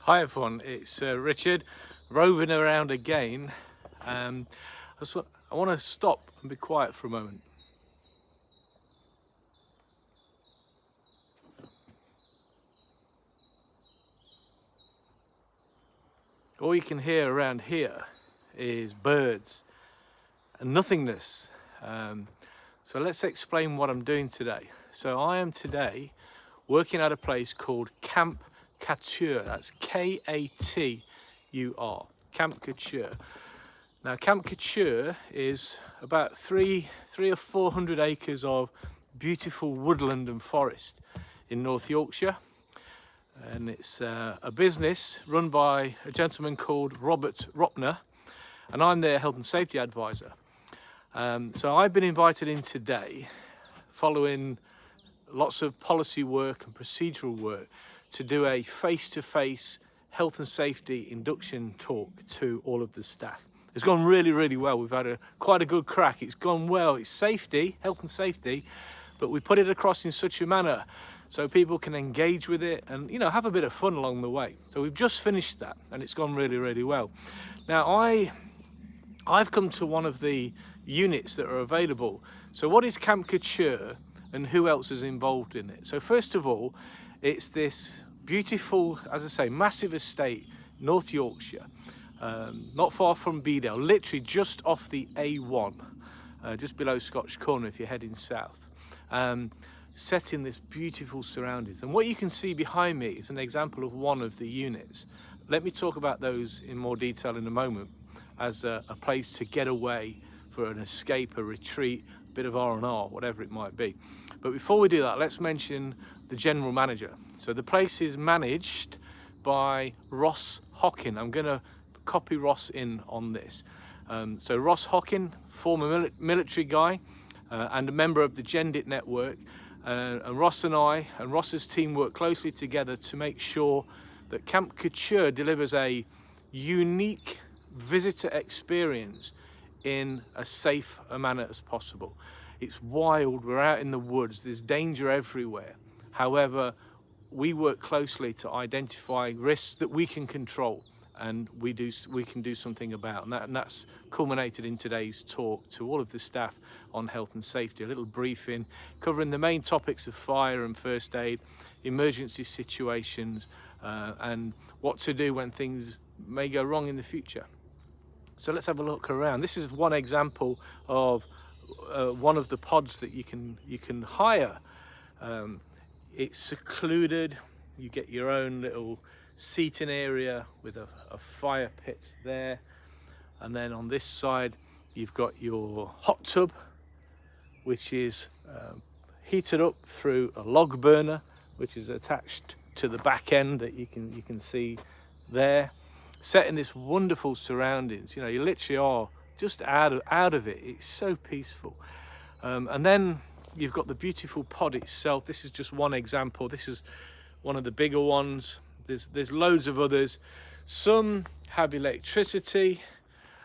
Hi everyone, it's Richard, roving around again. I want to stop and be quiet for a moment. All you can hear around here is birds and nothingness. So let's explain what I'm doing today. So I am today working at a place called Camp Katur. That's K-A-T-U-R, Camp Katur. Now Camp Katur is about three or 400 acres of beautiful woodland and forest in North Yorkshire. And it's a business run by a gentleman called Robert Ropner, and I'm their health and safety advisor. So I've been invited in today, following lots of policy work and procedural work, to do a face-to-face health and safety induction talk to all of the staff. It's gone really well. We've had quite a good crack. It's gone well. It's safety, health and safety, but we put it across in such a manner so people can engage with it and, you know, have a bit of fun along the way. So we've just finished that and it's gone really well. Now I've come to one of the units that are available. So what is Camp Katur and who else is involved in it? So first of all, it's this beautiful, as I say, massive estate, North Yorkshire, not far from Bedale, literally just off the A1, just below Scotch Corner if you're heading south. Set in this beautiful surroundings. And what you can see behind me is an example of one of the units. Let me talk about those in more detail in a moment as a place to get away for an escape, a retreat, a bit of R&R, whatever it might be. But before we do that, let's mention the general manager. So the place is managed by Ross Hockin. I'm going to copy Ross in on this. So Ross Hockin, former military guy and a member of the GENDIT network. And Ross and I and Ross's team work closely together to make sure that Camp Katur delivers a unique visitor experience in as safe a manner as possible. It's wild, we're out in the woods, there's danger everywhere. However, we work closely to identify risks that we can control and we can do something about, and that's culminated in today's talk to all of the staff on health and safety, a little briefing covering the main topics of fire and first aid, emergency situations, and what to do when things may go wrong in the future. So let's have a look around. This is one example of one of the pods that you can hire. It's secluded, you get your own little seating area with a fire pit there, and then on this side you've got your hot tub, which is heated up through a log burner, which is attached to the back end that you can see there, set in this wonderful surroundings. You know, you literally are just out of it. It's so peaceful. And then you've got the beautiful pod itself. This is just one example. This is one of the bigger ones. There's loads of others. Some have electricity,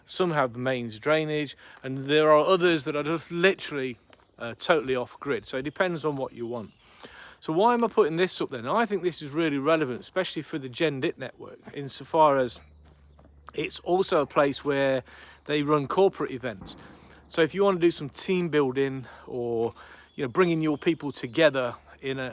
some have mains drainage, and there are others that are just literally totally off grid. So it depends on what you want. So why am I putting this up then? I think this is really relevant, especially for the GENDIT network, insofar as it's also a place where they run corporate events. So if you want to do some team building, or bringing your people together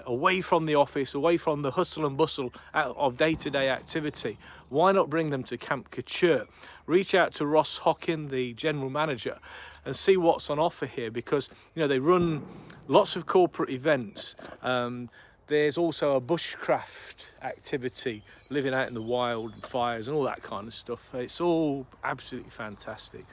away from the office, away from the hustle and bustle of day-to-day activity, why not bring them to Camp Katur? Reach out to Ross Hockin, the general manager, and see what's on offer here, because they run lots of corporate events. There's also a bushcraft activity, living out in the wild, and fires and all that kind of stuff. It's all absolutely fantastic.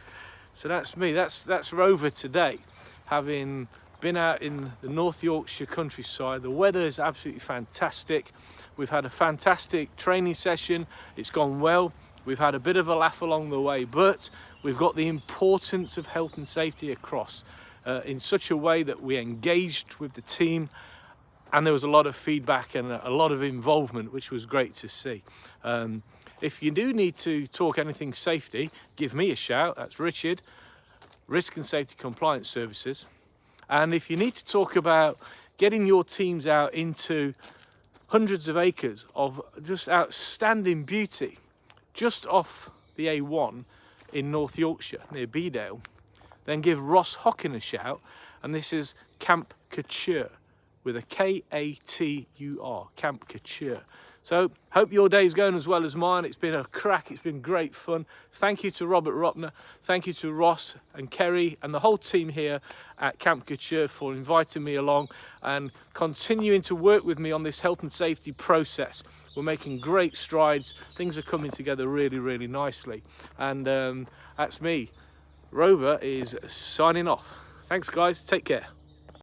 So that's me, that's Rover today, having been out in the North Yorkshire countryside. The weather is absolutely fantastic. We've had a fantastic training session. It's gone well. We've had a bit of a laugh along the way, but we've got the importance of health and safety across in such a way that we engaged with the team, and there was a lot of feedback and a lot of involvement, which was great to see. If you do need to talk anything safety, give me a shout. That's Richard, Risk and Safety Compliance Services. And if you need to talk about getting your teams out into hundreds of acres of just outstanding beauty just off the A1 in North Yorkshire near Bedale, then give Ross Hockin a shout. And this is Camp Katur with a K-A-T-U-R, Camp Katur. So hope your day's going as well as mine. It's been a crack, it's been great fun. Thank you to Robert Ropner, thank you to Ross and Kerry and the whole team here at Camp Katur for inviting me along and continuing to work with me on this health and safety process. We're making great strides, things are coming together really, really nicely. And that's me. Rover is signing off. Thanks guys, take care.